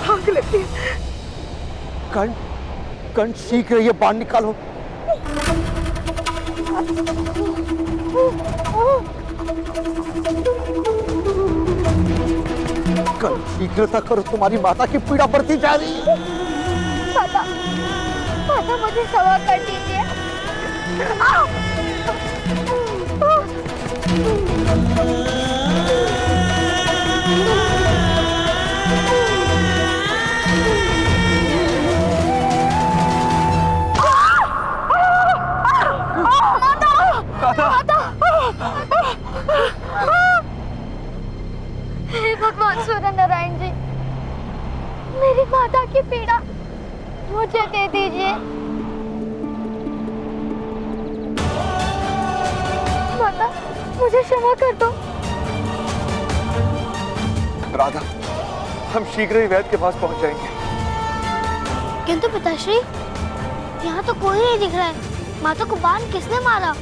आग लगती है। कर्ण शीघ्र ये बाण निकालो। कर्ण शीघ्रता करो, तुम्हारी माता की पीड़ा बढ़ती जा रही है। माता, माता मुझे क्षमा कर दीजिए। हे भगवान सूर्य नारायण जी, मेरी माता की पीड़ा मुझे दे दीजिए। माता, मुझे क्षमा कर दो। राधा, हम शीघ्र ही वैद्य के पास पहुंच जाएंगे। किंतु पिताश्री, यहाँ तो कोई नहीं दिख रहा है। माता को बाण किसने मारा?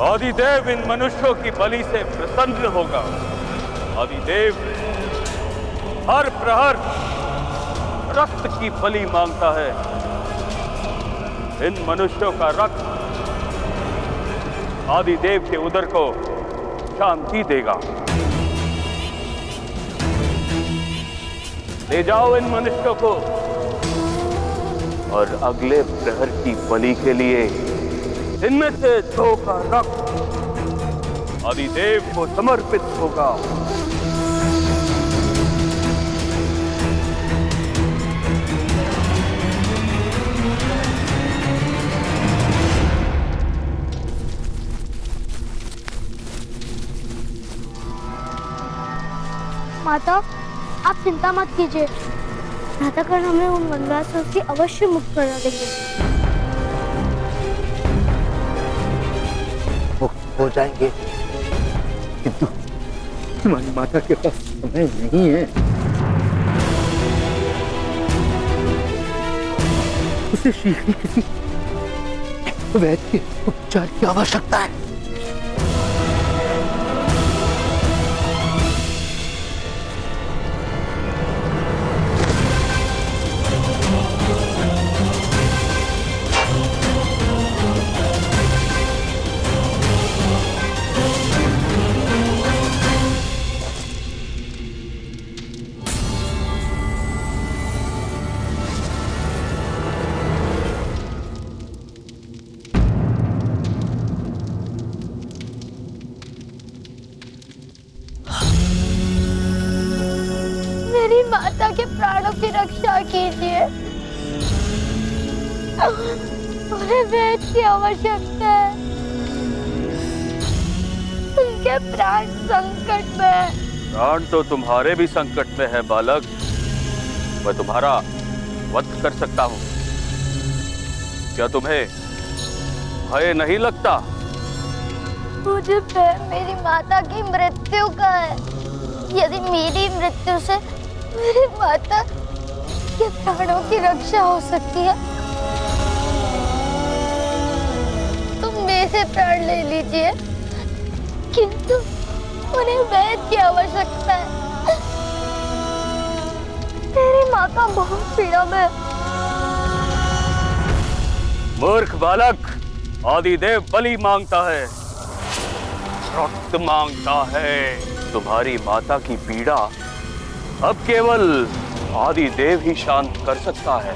आदिदेव इन मनुष्यों की बलि से प्रसन्न होगा। आदिदेव हर प्रहर रक्त की बलि मांगता है। इन मनुष्यों का रक्त आदिदेव के उदर को शांति देगा। ले जाओ इन मनुष्यों को और अगले प्रहर की बलि के लिए इनमें से 2 का रक्त आदिदेव को समर्पित होगा। माता, आप चिंता मत कीजिए, प्रातःकाल हमें उन वनवासियों से अवश्य मुक्त करा देंगे। मुक्त हो जाएंगे, किंतु तुम्हारी माता के पास समय नहीं है। उसे शीघ्र किसी वैद्य के उपचार की आवश्यकता है। मेरी माता के प्राणों की रक्षा कीजिए, उन्हें वैद्य की आवश्यकता है, उनके प्राण संकट में है। प्राण तो तुम्हारे भी संकट में है बालक। मैं तुम्हारा वध कर सकता हूँ। क्या तुम्हें भय नहीं लगता? मुझे भय मेरी माता की मृत्यु का है। यदि मेरी मृत्यु से मेरी माता के प्राणों की रक्षा हो सकती है तो मेरे प्राण ले लीजिए, किंतु उन्हें वैद्य की आवश्यकता है। मेरी माता बहुत पीड़ा में है। मूर्ख बालक, आदिदेव बलि मांगता है, रक्त मांगता है। तुम्हारी माता की पीड़ा अब केवल आदिदेव ही शांत कर सकता है।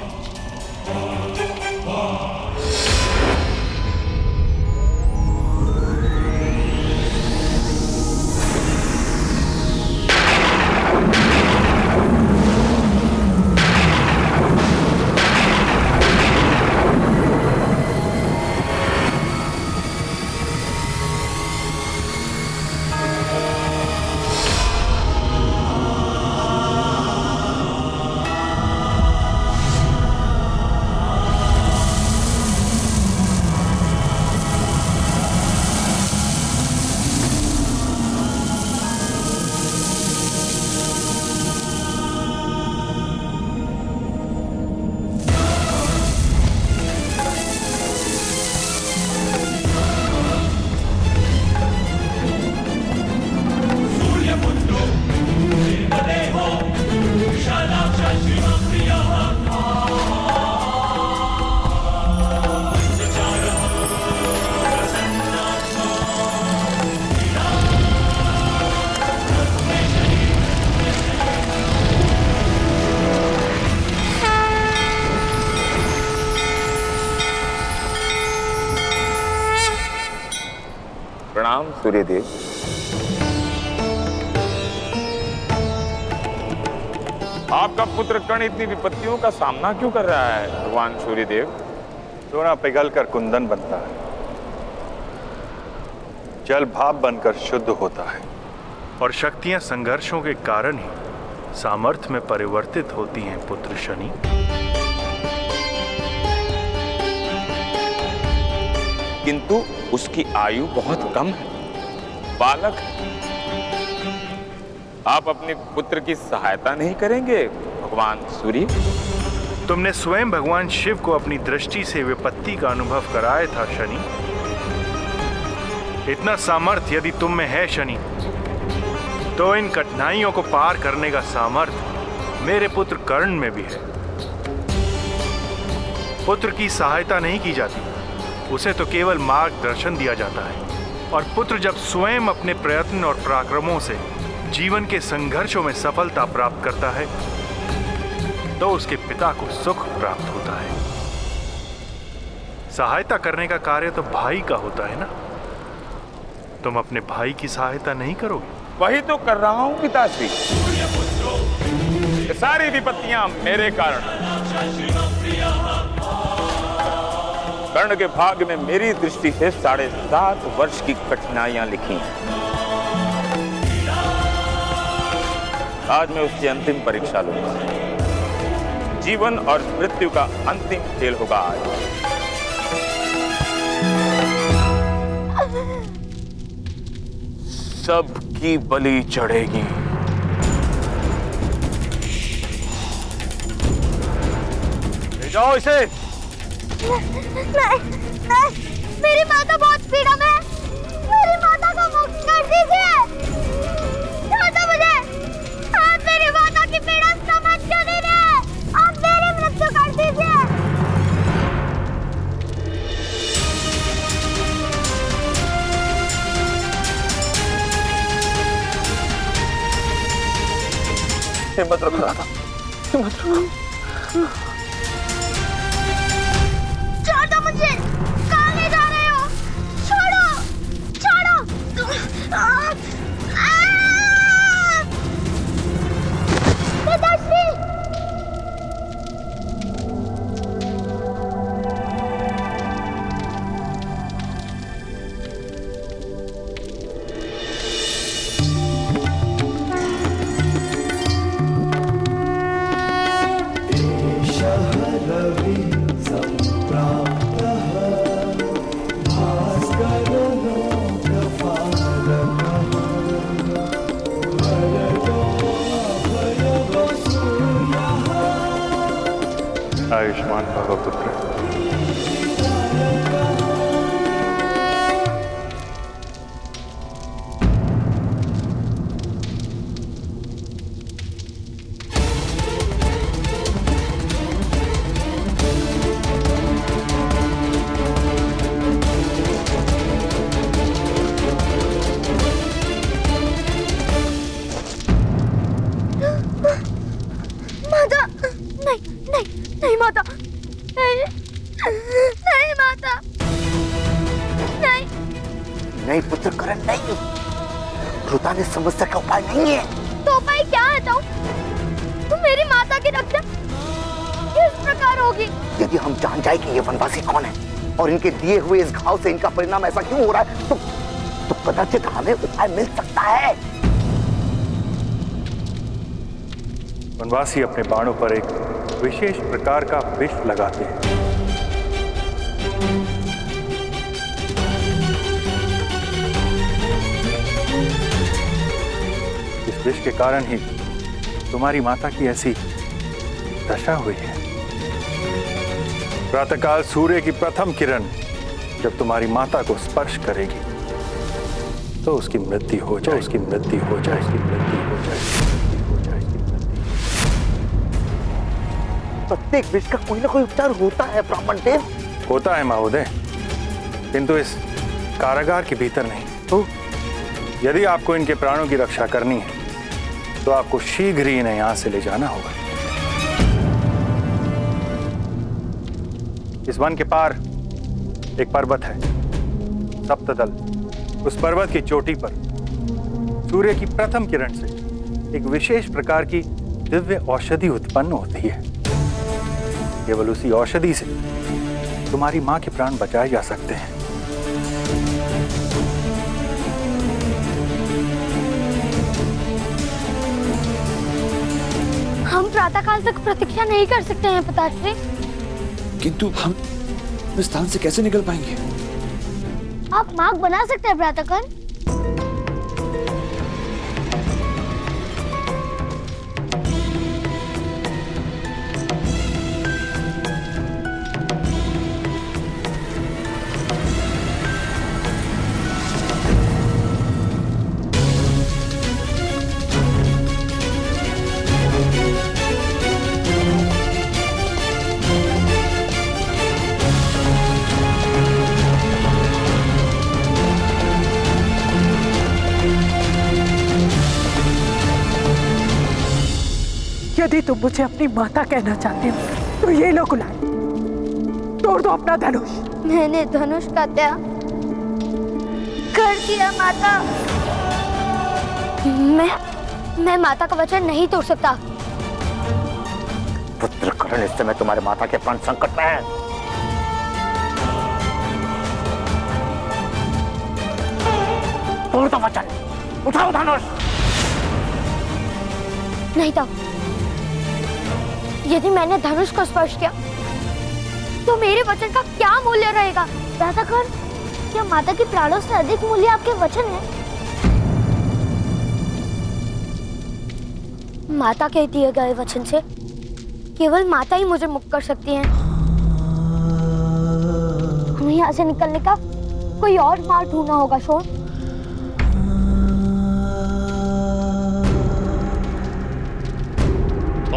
प्रणाम सूर्यदेव। आपका पुत्र कर्ण इतनी विपत्तियों का सामना क्यों कर रहा है भगवान सूर्यदेव? सोना पिघल कर कुंदन बनता है, जल भाप बनकर शुद्ध होता है, और शक्तियां संघर्षों के कारण ही सामर्थ्य में परिवर्तित होती हैं पुत्र शनि। किंतु उसकी आयु बहुत कम है, बालक है। आप अपने पुत्र की सहायता नहीं करेंगे भगवान सूर्य? तुमने स्वयं भगवान शिव को अपनी दृष्टि से विपत्ति का अनुभव कराया था शनि। इतना सामर्थ्य यदि तुम में है शनि, तो इन कठिनाइयों को पार करने का सामर्थ्य मेरे पुत्र कर्ण में भी है। पुत्र की सहायता नहीं की जाती, उसे तो केवल मार्गदर्शन दिया जाता है। और पुत्र जब स्वयं अपने प्रयत्न और पराक्रमों से जीवन के संघर्षों में सफलता प्राप्त करता है तो उसके पिता को सुख प्राप्त होता है। सहायता करने का कार्य तो भाई का होता है ना। तुम अपने भाई की सहायता नहीं करोगे? वही तो कर रहा हूं पिताश्री। ये सारी विपत्तियां मेरे कारण। कर्ण के भाग्य में मेरी दृष्टि से 7.5 वर्ष की कठिनाइयां लिखी हैं। आज मैं उसकी अंतिम परीक्षा लूंगा। जीवन और मृत्यु का अंतिम खेल होगा आज। सबकी बलि चढ़ेगी। ले जाओ इसे। नहीं, मेरी माता बहुत पीड़ा में है। मेरी माता को मुक्त कर दीजिए। छोड़ दो मुझे। आप मेरी माता की पीड़ा समझ क्यों नहीं रहे? आप मेरी मृत्यु कर दीजिए। हिम्मत रखो राधा, हिम्मत रखो। छोड़ दो मुझे। कहाँ ले जा रहे हो? छोड़ो, छोड़ो। पिताश्री। आयुष्मान भव पुत्र। माता, नहीं माता, नहीं माता, नहीं। नहीं पुत्र करण, नहीं। रुता ने समस्या का उपाय नहीं है। तो उपाय क्या है? तो मेरी माता की रक्षा किस प्रकार होगी? यदि हम जान जाए कि ये वनवासी कौन है और इनके दिए हुए इस घाव से इनका परिणाम ऐसा क्यों हो रहा है, तो कदाचित हमें उपाय मिल सकता है। वनवासी अपने बाणों पर एक विशेष प्रकार का विष लगाते हैं। इस विष के कारण ही तुम्हारी माता की ऐसी दशा हुई है। प्रातःकाल सूर्य की प्रथम किरण जब तुम्हारी माता को स्पर्श करेगी तो उसकी मृत्यु हो जाए, उसकी मृत्यु हो जाए, उसकी मृत्यु हो जाए। प्रत्येक विष का कोई ना कोई उपचार होता है ब्राह्मण देव। होता है महोदय, किंतु इस कारागार के भीतर नहीं। तो यदि आपको इनके प्राणों की रक्षा करनी है तो आपको शीघ्र ही इन्हें यहां से ले जाना होगा। इस वन के पार एक पर्वत है, सप्तदल। उस पर्वत की चोटी पर सूर्य की प्रथम किरण से एक विशेष प्रकार की दिव्य औषधि उत्पन्न होती है। केवल उसी औषधि से तुम्हारी मां के प्राण बचाए जा सकते हैं। हम प्रातःकाल तक प्रतीक्षा नहीं कर सकते हैं पिताश्री। किंतु हम इस स्थान से कैसे निकल पाएंगे? आप मार्ग बना सकते हैं प्रातःकाल। यदि तुम मुझे अपनी माता कहना चाहते हो तो ये लो गुलाल। तोड़ दो अपना धनुष। मैंने धनुष का त्याग कर दिया माता। मैं माता का वचन नहीं तोड़ सकता। पुत्र करण, इस समय तुम्हारे माता के प्राण संकट में है। तोड़ दो वचन, उठाओ धनुष। नहीं तो यदि मैंने धनुष को स्पर्श किया तो मेरे वचन का क्या मूल्य रहेगा? दादागण, क्या माता के प्राणों से अधिक मूल्य आपके वचन है? माता के दिए गए वचन से केवल माता ही मुझे मुक्त कर सकती हैं। हमें यहाँ से निकलने का कोई और मार्ग ढूंढना होगा। शोन,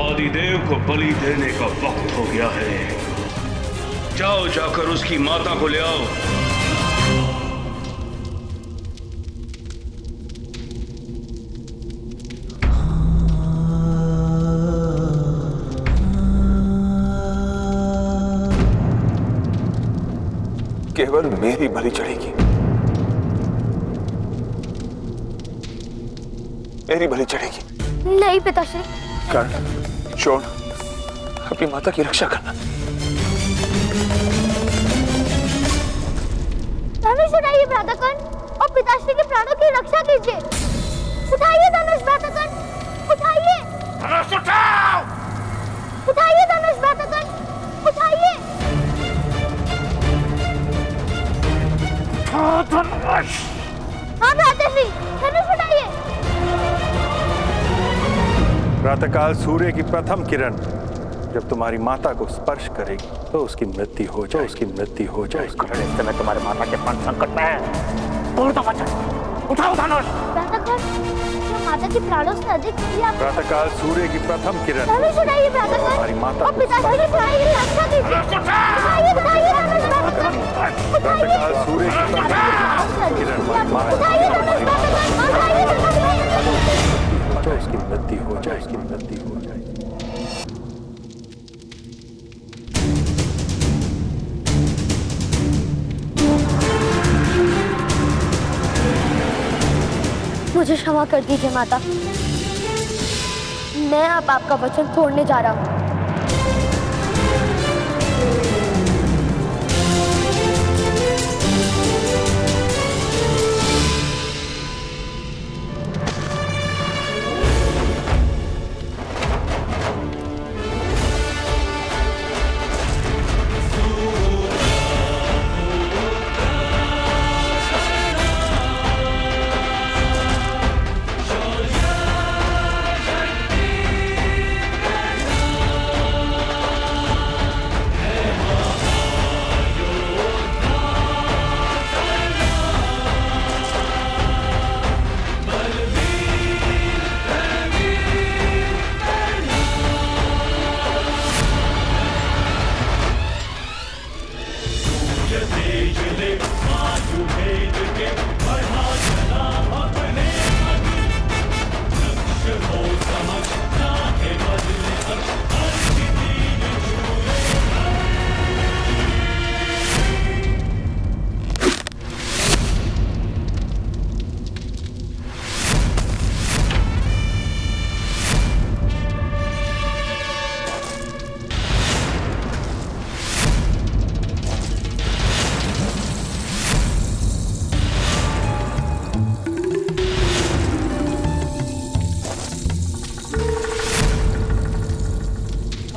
आदिदेव को बलि देने का वक्त हो गया है। जाओ, जाकर उसकी माता को ले आओ। केवल मेरी बलि चढ़ेगी, मेरी बलि चढ़ेगी। नहीं पिताश्री। कर्ण, शोण, अपनी माता की रक्षा करना। धनुष उठाइए भ्रातागण और पिताश्री के प्राणों की रक्षा कीजिए। उठाइए धनुष भ्रातागण, उठाइए। धनुष उठाओ। उठाइए धनुष भ्रातागण, उठाइए। धनुष। हाँ भ्राताश्री, धनुष उठाइए। प्रातःकाल सूर्य की प्रथम किरण जब तुम्हारी माता को स्पर्श करेगी तो उसकी मृत्यु हो जाए, उसकी मृत्यु हो जाए। करण, इस समय तुम्हारे माता के प्राण संकट में है। तोड़ दो वचन, उठाओ धनुष। भ्रातागण, क्या माता के प्राणों से अधिक मूल्य आपके? प्रातःकाल सूर्य की प्रथम किरण धनुष उठाइए भ्रातागण हमारी माता और को पिताश्री के प्राणों की रक्षा कीजिए। उठाइए, उठाइए धनुष भ्रातागण, प्रातःकाल सूर्य की प्रथम किरण हमारी माता उठाइए धनुष भ्रातागण, उठाइए धनुष। तो उसकी मृत्यु हो जाए, उसकी मृत्यु हो जाए। मुझे क्षमा कर दीजिए माता। मैं अब आपका वचन तोड़ने जा रहा हूँ।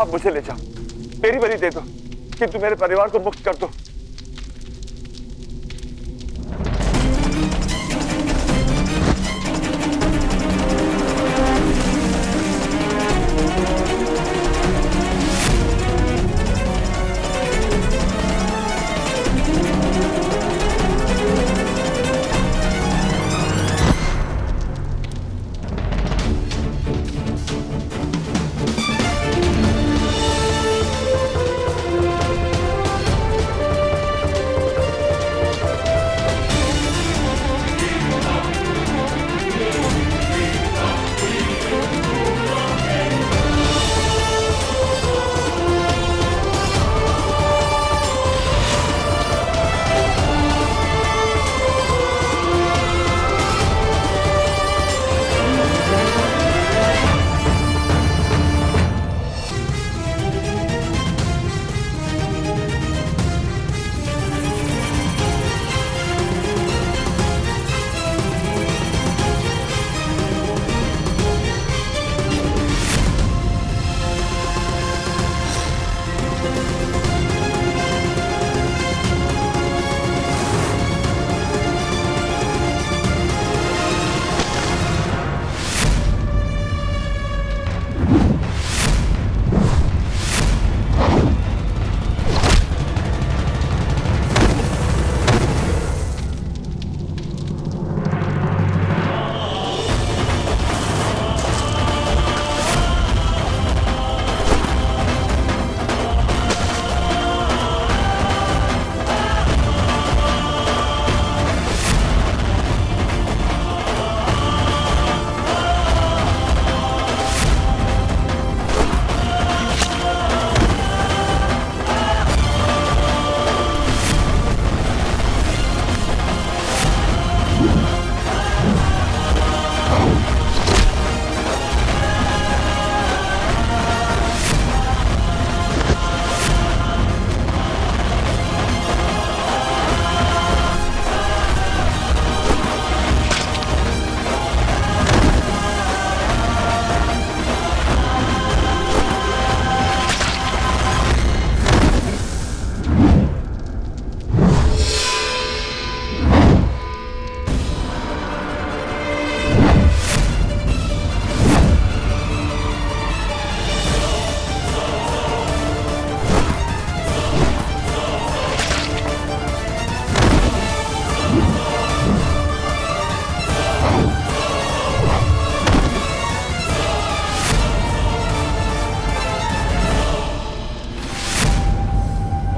आप मुझे ले जाओ, मेरी बलि दे दो, किंतु मेरे परिवार को मुक्त कर दो।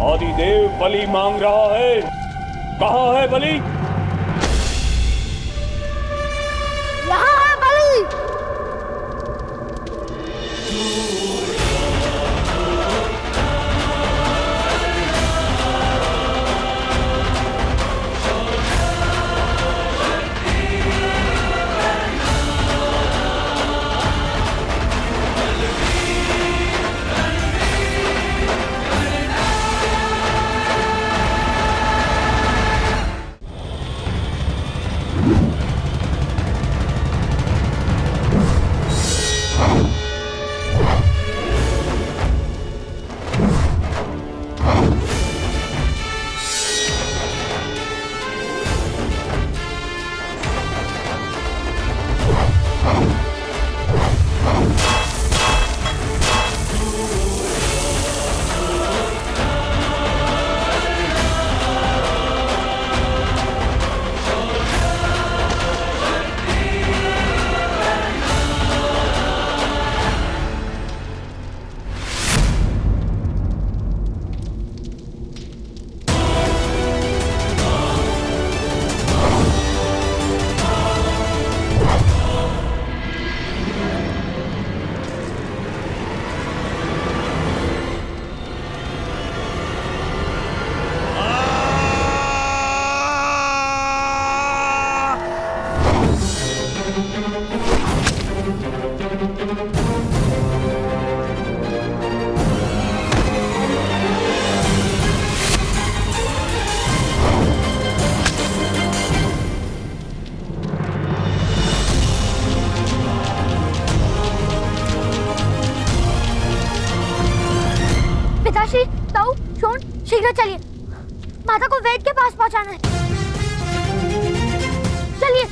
आदिदेव बलि मांग रहा है। कहाँ है बलि? यहाँ है बलि। पिताश्री, ताऊ, शोन, शीघ्र चलिए। माता को वैद्य के पास पहुंचाना है। चलिए।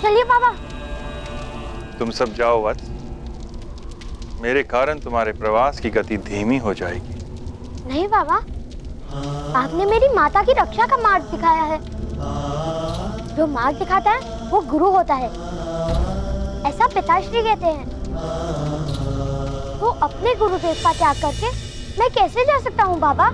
चलिए बाबा। तुम सब जाओ वत्स। मेरे कारण तुम्हारे प्रवास की गति धीमी हो जाएगी। नहीं बाबा, आपने मेरी माता की रक्षा का मार्ग दिखाया है। जो मार्ग दिखाता है वो गुरु होता है, ऐसा पिताश्री कहते हैं। तो अपने गुरुदेव का त्याग करके मैं कैसे जा सकता हूँ बाबा?